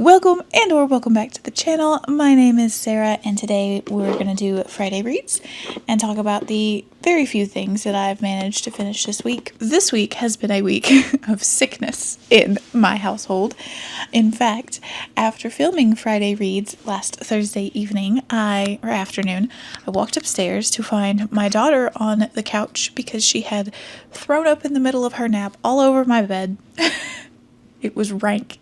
Welcome back to the channel. My name is Sarah, and today we're going to do Friday Reads and talk about the very few things that I've managed to finish this week. This week has been a week of sickness in my household. In fact, after filming Friday Reads last Thursday evening, afternoon, I walked upstairs to find my daughter on the couch because she had thrown up in the middle of her nap all over my bed. It was rank.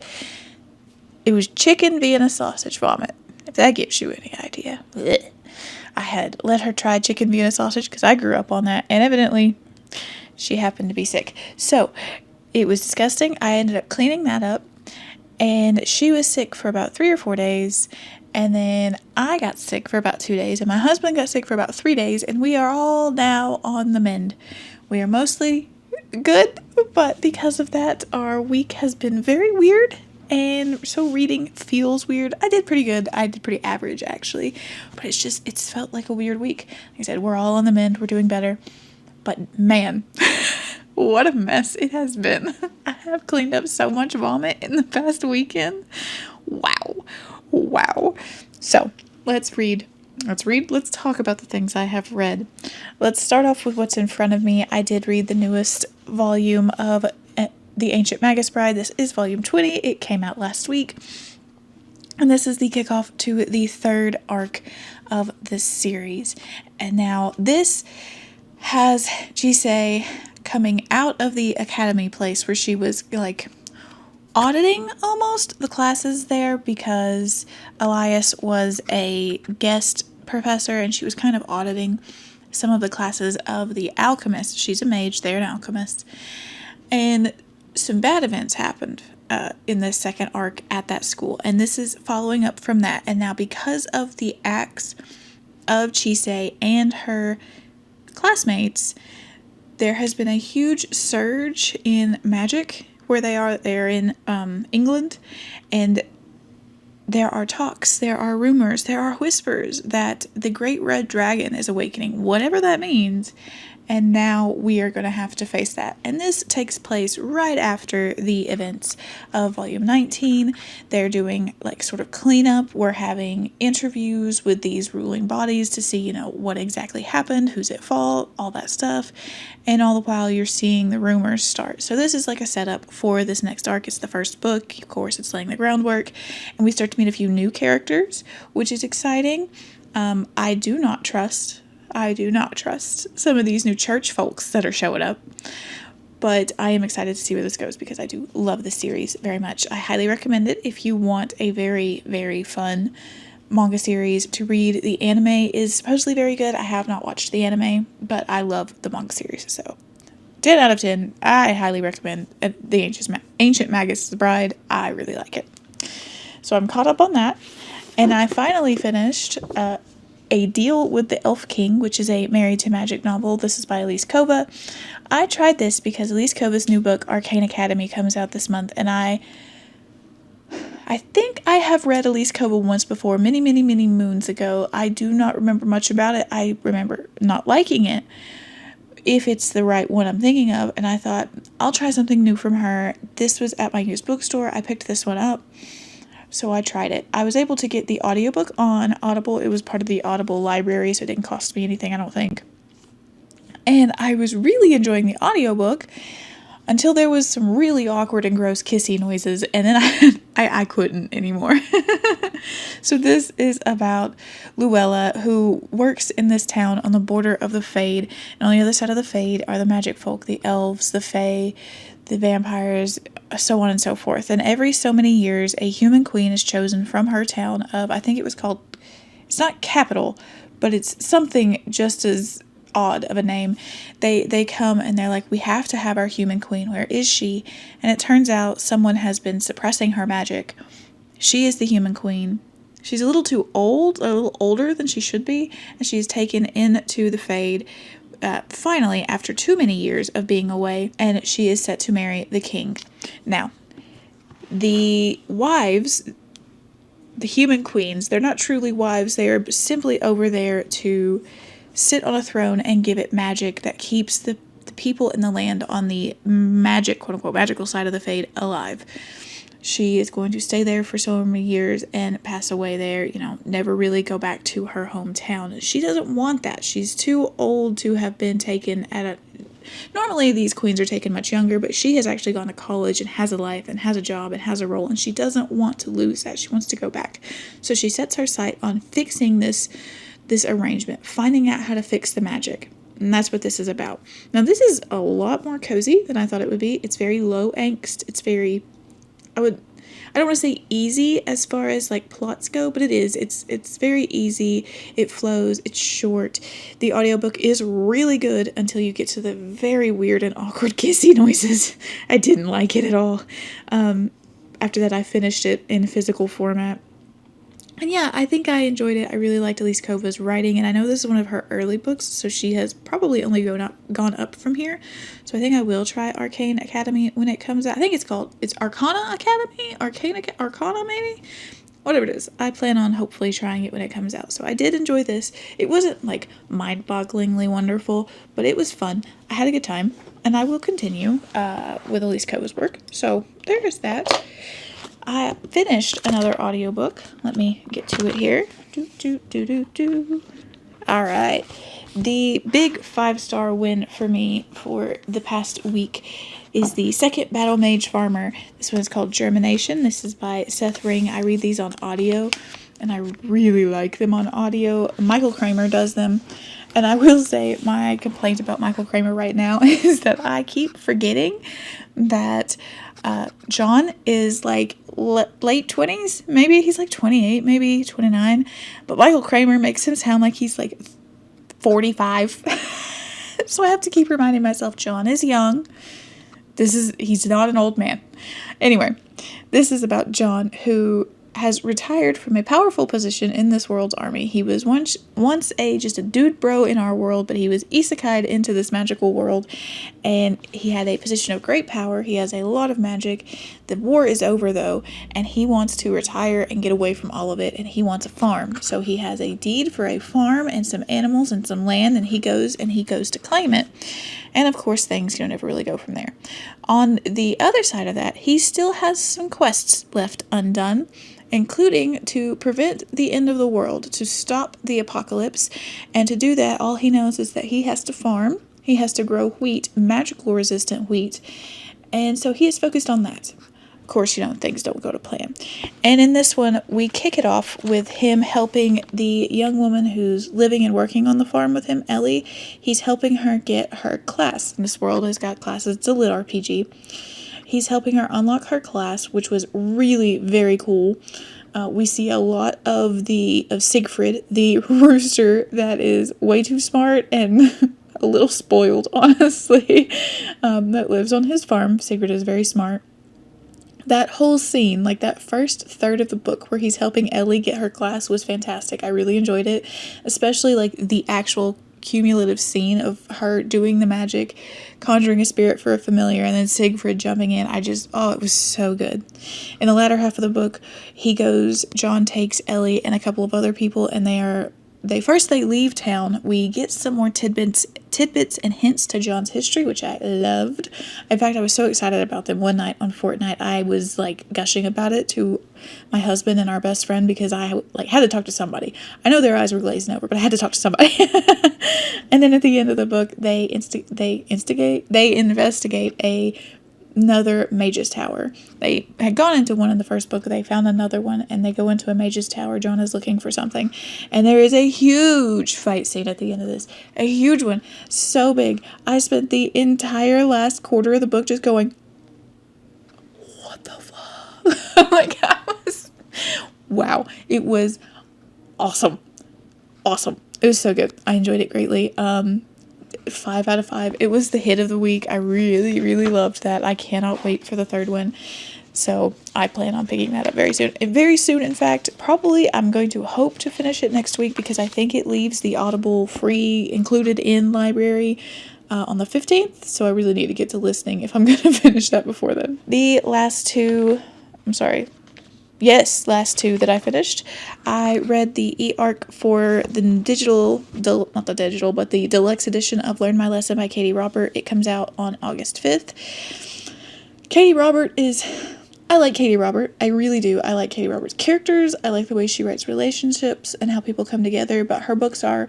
It was chicken Vienna sausage vomit, if that gives you any idea. Blech. I had let her try chicken Vienna sausage because I grew up on that, and evidently she happened to be sick. So it was disgusting. I ended up cleaning that up, and she was sick for about 3 or 4 days, and then I got sick for about 2 days, and my husband got sick for about 3 days, and we are all now on the mend. We are mostly good, but because of that, our week has been very weird. And so reading feels weird. I did pretty good. I did pretty average, actually. But it's felt like a weird week. Like I said, we're all on the mend. We're doing better. But man, what a mess it has been. I have cleaned up so much vomit in the past weekend. Wow. So let's read. Let's talk about the things I have read. Let's start off with what's in front of me. I did read the newest volume of The Ancient Magus Bride. This is volume 20. It came out last week. And this is the kickoff to the third arc of this series. And now this has Jisei coming out of the academy place where she was like auditing almost the classes there because Elias was a guest professor and she was kind of auditing some of the classes of the alchemist. She's a mage, they're an alchemist. And some bad events happened in this second arc at that school, and this is following up from that. And now because of the acts of Chisei and her classmates, there has been a huge surge in magic where they're in England, and there are talks, there are rumors, there are whispers that the Great Red Dragon is awakening, whatever that means. And now we are going to have to face that. And this takes place right after the events of volume 19. They're doing like sort of cleanup. We're having interviews with these ruling bodies to see, what exactly happened, who's at fault, all that stuff. And all the while you're seeing the rumors start. So this is like a setup for this next arc. It's the first book. Of course, it's laying the groundwork. And we start to meet a few new characters, which is exciting. I do not trust some of these new church folks that are showing up, but I am excited to see where this goes because I do love this series very much. I highly recommend it if you want a very, very fun manga series to read. The anime is supposedly very good. I have not watched the anime, but I love the manga series, so 10 out of 10. I highly recommend The Ancient Magus Bride. I really like it. So I'm caught up on that, and I finally finished A Deal with the Elf King, which is a Married to Magic novel. This is by Elise Kova. I tried this because Elise Kova's new book, Arcane Academy, comes out this month, and I think I have read Elise Kova once before, many moons ago. I do not remember much about it. I remember not liking it, if it's the right one I'm thinking of, and I thought, I'll try something new from her. This was at my used bookstore. I picked this one up. So I tried it. I was able to get the audiobook on Audible. It was part of the Audible library, so it didn't cost me anything, I don't think. And I was really enjoying the audiobook until there was some really awkward and gross kissy noises, and then I couldn't anymore. So this is about Luella, who works in this town on the border of the Fade, and on the other side of the Fade are the magic folk, the elves, the fae, the vampires, so on and so forth. And every so many years, a human queen is chosen from her town of, I think it was called, it's not capital, but it's something just as odd of a name. They come and they're like, we have to have our human queen. Where is she? And it turns out someone has been suppressing her magic. She is the human queen. She's a little too old, a little older than she should be, and she's taken into the Fade finally, after too many years of being away, and she is set to marry the king. Now, the wives, the human queens, they're not truly wives. They are simply over there to sit on a throne and give it magic that keeps the people in the land on the magic, quote-unquote, magical side of the Fade alive. she is going to stay there for so many years and pass away there, never really go back to her hometown. She doesn't want that. She's too old to have been taken at a... Normally these queens are taken much younger, but she has actually gone to college and has a life and has a job and has a role, and she doesn't want to lose that. She wants to go back. So she sets her sight on fixing this arrangement, finding out how to fix the magic. And that's what this is about. Now, this is a lot more cozy than I thought it would be. It's very low angst. It's very... I don't want to say easy as far as like plots go, but it is. It's very easy. It flows. It's short. The audiobook is really good until you get to the very weird and awkward kissy noises. I didn't like it at all. After that, I finished it in physical format. And yeah, I think I enjoyed it. I really liked Elise Kova's writing, and I know this is one of her early books, so she has probably only gone up from here. So I think I will try Arcane Academy when it comes out. I think it's Arcana Academy? Arcana maybe? Whatever it is. I plan on hopefully trying it when it comes out. So I did enjoy this. It wasn't like mind-bogglingly wonderful, but it was fun. I had a good time, and I will continue with Elise Kova's work. So there's that. I finished another audiobook. Let me get to it here. All right. The big 5-star win for me for the past week is the second Battle Mage Farmer. This one is called Germination. This is by Seth Ring. I read these on audio, and I really like them on audio. Michael Kramer does them. And I will say my complaint about Michael Kramer right now is that I keep forgetting that John is like late 20s. Maybe he's like 28, maybe 29. But Michael Kramer makes him sound like he's like 45. So I have to keep reminding myself John is young. He's not an old man. Anyway, this is about John, who has retired from a powerful position in this world's army. He was once just a dude bro in our world, but he was isekai'd into this magical world, and he had a position of great power. He has a lot of magic. The war is over, though, and he wants to retire and get away from all of it, and he wants a farm. So he has a deed for a farm and some animals and some land, and he goes to claim it. And of course, things never really go from there. On the other side of that, he still has some quests left undone, including to prevent the end of the world, to stop the apocalypse. And to do that, all he knows is that he has to farm, he has to grow wheat, magical resistant wheat, and so he is focused on that. Of course, things don't go to plan. And in this one, we kick it off with him helping the young woman who's living and working on the farm with him, Ellie. He's helping her get her class. This world has got classes. It's a lit RPG. He's helping her unlock her class, which was really very cool. We see a lot of Siegfried, the rooster that is way too smart and a little spoiled, honestly, that lives on his farm. Siegfried is very smart. That whole scene, like that first third of the book where he's helping Ellie get her class, was fantastic. I really enjoyed it, especially like the actual cumulative scene of her doing the magic, conjuring a spirit for a familiar, and then Siegfried jumping in. It was so good. In the latter half of the book, John takes Ellie and a couple of other people, and they leave town. We get some more tidbits and hints to John's history, which I loved. In fact, I was so excited about them. One night on Fortnite, I was like gushing about it to my husband and our best friend because I had to talk to somebody. I know their eyes were glazing over, but I had to talk to somebody. And then at the end of the book, they investigate another mage's tower. They had gone into one in the first book. They found another one, and they go into a mage's tower. John is looking for something, and there is a huge fight scene at the end of this. A huge one. So big. I spent the entire last quarter of the book just going, what the fuck? Wow. It was awesome. It was so good. I enjoyed it greatly. 5 out of 5. It was the hit of the week. I really, really loved that. I cannot wait for the third one. So I plan on picking that up very soon. And very soon, in fact, probably I'm going to hope to finish it next week because I think it leaves the Audible free included in library on the 15th. So I really need to get to listening if I'm going to finish that before then. The last two that I finished. I read the e-arc for the the deluxe edition of Learn My Lesson by Katie Robert. It comes out on August 5th. Katie Robert is I like Katie Robert. I really do. I like Katie Robert's characters. I like the way she writes relationships and how people come together, but her books are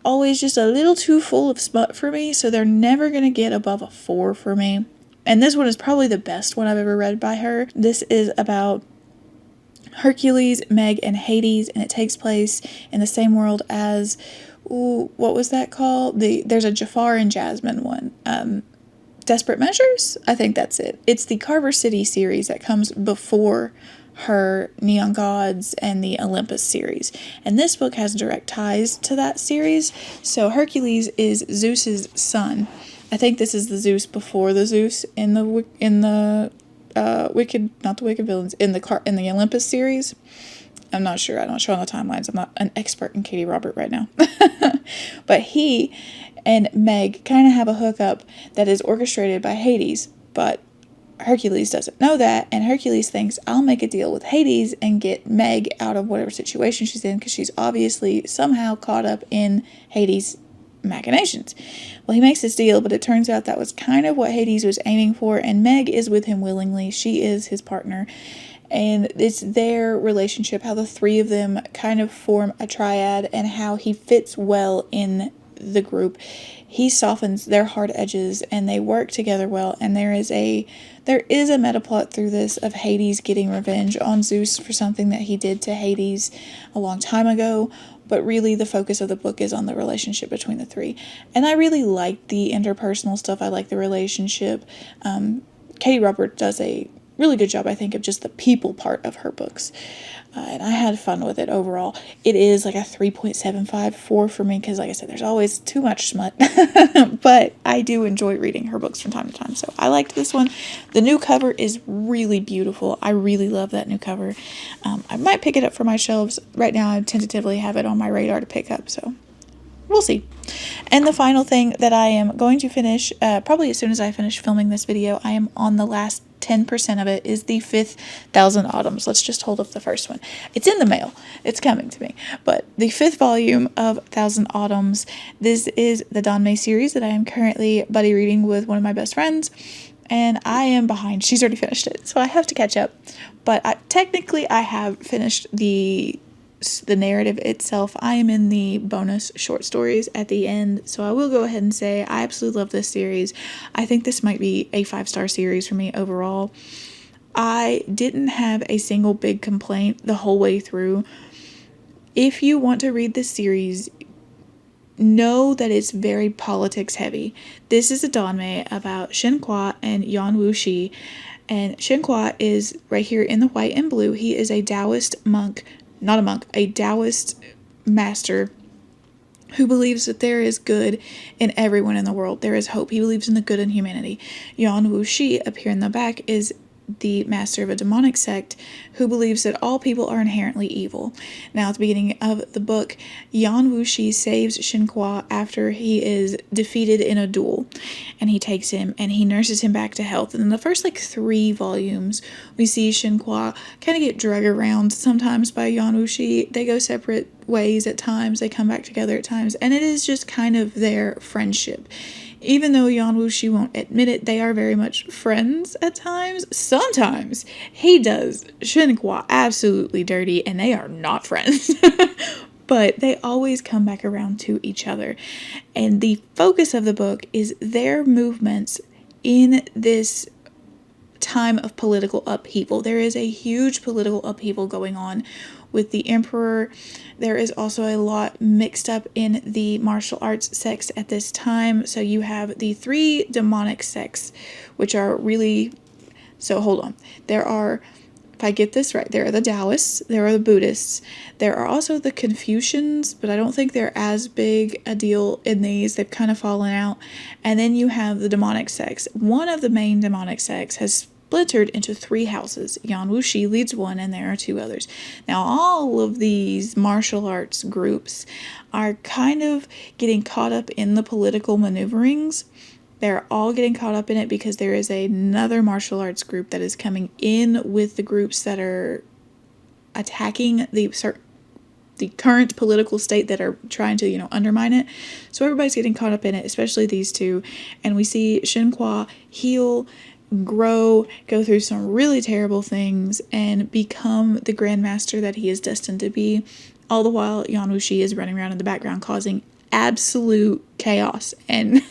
always just a little too full of smut for me, so they're never going to get above a 4 for me. And this one is probably the best one I've ever read by her. This is about Hercules, Meg, and Hades, and it takes place in the same world as, what was that called? There's a Jafar and Jasmine one. Desperate Measures? I think that's it. It's the Carver City series that comes before her Neon Gods and the Olympus series. And this book has direct ties to that series. So Hercules is Zeus's son. I think this is the Zeus before the Zeus in the Wicked, not the Wicked Villains, in the Olympus series. I'm not sure. I don't show on the timelines. I'm not an expert in Katie Robert right now. But he and Meg kind of have a hookup that is orchestrated by Hades, but Hercules doesn't know that, and Hercules thinks, I'll make a deal with Hades and get Meg out of whatever situation she's in, because she's obviously somehow caught up in Hades' machinations. Well, he makes this deal, but it turns out that was kind of what Hades was aiming for, and Meg is with him willingly. She is his partner, and it's their relationship, how the three of them kind of form a triad, and how he fits well in the group. He softens their hard edges, and they work together well, and there is a meta plot through this of Hades getting revenge on Zeus for something that he did to Hades a long time ago, but really the focus of the book is on the relationship between the three. And I really like the interpersonal stuff. I like the relationship. Katie Robert does a really good job, I think, of just the people part of her books. And I had fun with it overall. It is like a 3.75, 4 for me, because like I said, there's always too much smut. But I do enjoy reading her books from time to time, so I liked this one. The new cover is really beautiful. I really love that new cover. I might pick it up for my shelves. Right now I tentatively have it on my radar to pick up, so we'll see. And the final thing that I am going to finish, probably as soon as I finish filming this video, I am on the last 10% of it, is the 5th Thousand Autumns. Let's just hold up the first one. It's in the mail. It's coming to me. But the 5th volume of Thousand Autumns, this is the Danmei series that I am currently buddy reading with one of my best friends. And I am behind. She's already finished it, so I have to catch up. But technically I have finished the narrative itself. I am in the bonus short stories at the end, so I will go ahead and say I absolutely love this series. I think this might be a 5-star series for me overall. I didn't have a single big complaint the whole way through. If you want to read this series, know that it's very politics heavy. This is a Danmei about Shen Qua and Yan Wuxi, and Shen Qua is right here in the white and blue. He is a Taoist monk, not a monk, a Taoist master who believes that there is good in everyone in the world. There is hope. He believes in the good in humanity. Yan Wuxi, up here in the back, is the master of a demonic sect who believes that all people are inherently evil. Now, at the beginning of the book, Yan Wuxi saves Shen Qua after he is defeated in a duel, and he takes him and he nurses him back to health. And in the first 3 volumes, we see Shen Qua kind of get dragged around sometimes by Yan Wuxi. They go separate ways at times, they come back together at times, and it is just kind of their friendship. Even though Yan Wuxi won't admit it, they are very much friends at times. Sometimes he does Shen Qua absolutely dirty, and they are not friends. But they always come back around to each other. And the focus of the book is their movements in this time of political upheaval. There is a huge political upheaval going on with the emperor. There is also a lot mixed up in the martial arts sects at this time. So you have the 3 demonic sects, which are really, so hold on. There are, if I get this right, there are the Taoists, there are the Buddhists, there are also the Confucians, but I don't think they're as big a deal in these. They've kind of fallen out. And then you have the demonic sects. One of the main demonic sects has splintered into 3 houses. Yan Wuxi leads one, and there are 2 others. Now, all of these martial arts groups are kind of getting caught up in the political maneuverings. They're all getting caught up in it because there is another martial arts group that is coming in with the groups that are attacking the current political state that are trying to, undermine it. So everybody's getting caught up in it, especially these 2. And we see Shen Qua heal grow, go through some really terrible things, and become the Grandmaster that he is destined to be. All the while, Yan Wuxi is running around in the background causing absolute chaos and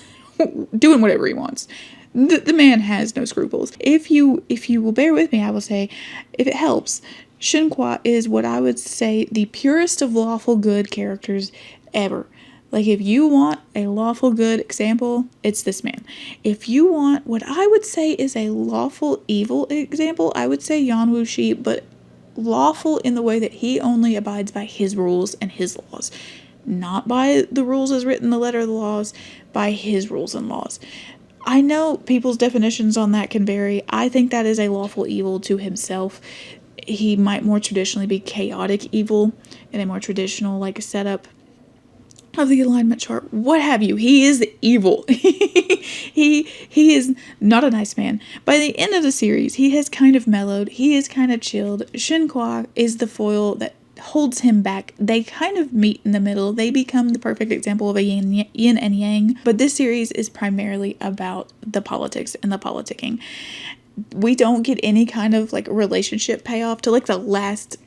doing whatever he wants. The man has no scruples. If you will bear with me, I will say, if it helps, Shenhua is what I would say the purest of lawful good characters ever. Like, if you want a lawful good example, it's this man. If you want what I would say is a lawful evil example, I would say Yan Wuxi, but lawful in the way that he only abides by his rules and his laws. Not by the rules as written in the letter of the laws, by his rules and laws. I know people's definitions on that can vary. I think that is a lawful evil to himself. He might more traditionally be chaotic evil in a more traditional setup of the alignment chart. What have you? He is evil. he is not a nice man. By the end of the series, he has kind of mellowed. He is kind of chilled. Shenhua is the foil that holds him back. They kind of meet in the middle. They become the perfect example of a yin and yang. But this series is primarily about the politics and the politicking. We don't get any kind of relationship payoff to the last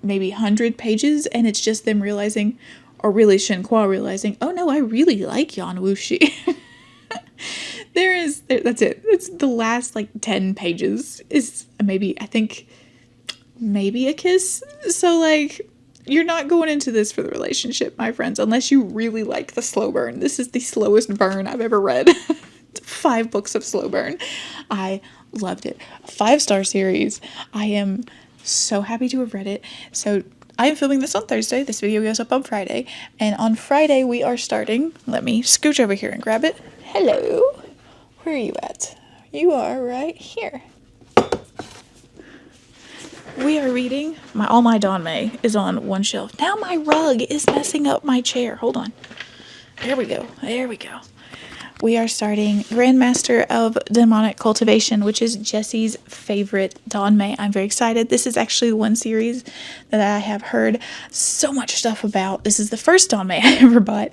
maybe 100 pages, and it's just them realizing, or really Shenhua realizing, oh no, I really like Yan Wuxi. That's it. It's the last 10 pages is maybe a kiss. So you're not going into this for the relationship, my friends, unless you really like the slow burn. This is the slowest burn I've ever read. 5 books of slow burn. I loved it. 5-star series. I am so happy to have read it. So I am filming this on Thursday. This video goes up on Friday. And on Friday we are starting. Let me scooch over here and grab it. Hello. Where are you at? You are right here. We are reading. All my Danmei is on one shelf. Now my rug is messing up my chair. Hold on. There we go. We are starting Grandmaster of Demonic Cultivation, which is Jessie's favorite Danmei. I'm very excited. This is actually one series that I have heard so much stuff about. This is the first Danmei I ever bought,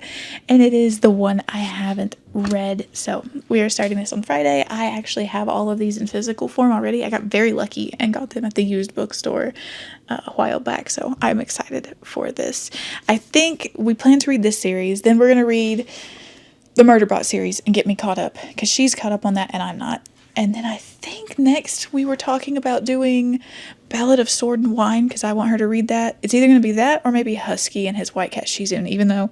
and it is the one I haven't read. So we are starting this on Friday. I actually have all of these in physical form already. I got very lucky and got them at the used bookstore a while back, so I'm excited for this. I think we plan to read this series, then we're going to read the Murderbot series and get me caught up, because she's caught up on that and I'm not. And then I think next we were talking about doing Ballad of Sword and Wine, because I want her to read that. It's either going to be that or maybe Husky and his White Cat she's in, even though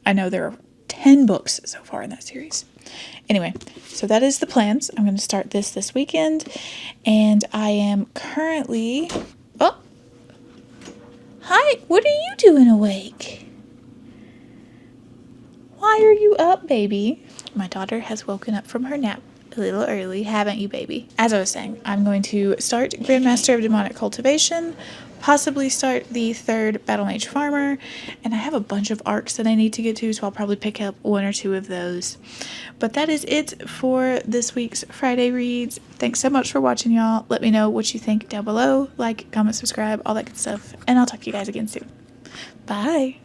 I know there are 10 books so far in that series. Anyway, so that is the plans. I'm going to start this weekend, and I am currently... Oh! Hi! What are you doing awake? Why are you up, baby? My daughter has woken up from her nap a little early, haven't you, baby? As I was saying, I'm going to start Grandmaster of Demonic Cultivation, possibly start the 3rd Battle Mage Farmer, and I have a bunch of arcs that I need to get to, so I'll probably pick up 1 or 2 of those. But that is it for this week's Friday reads. Thanks so much for watching, y'all. Let me know what you think down below. Like, comment, subscribe, all that good stuff, and I'll talk to you guys again soon. Bye!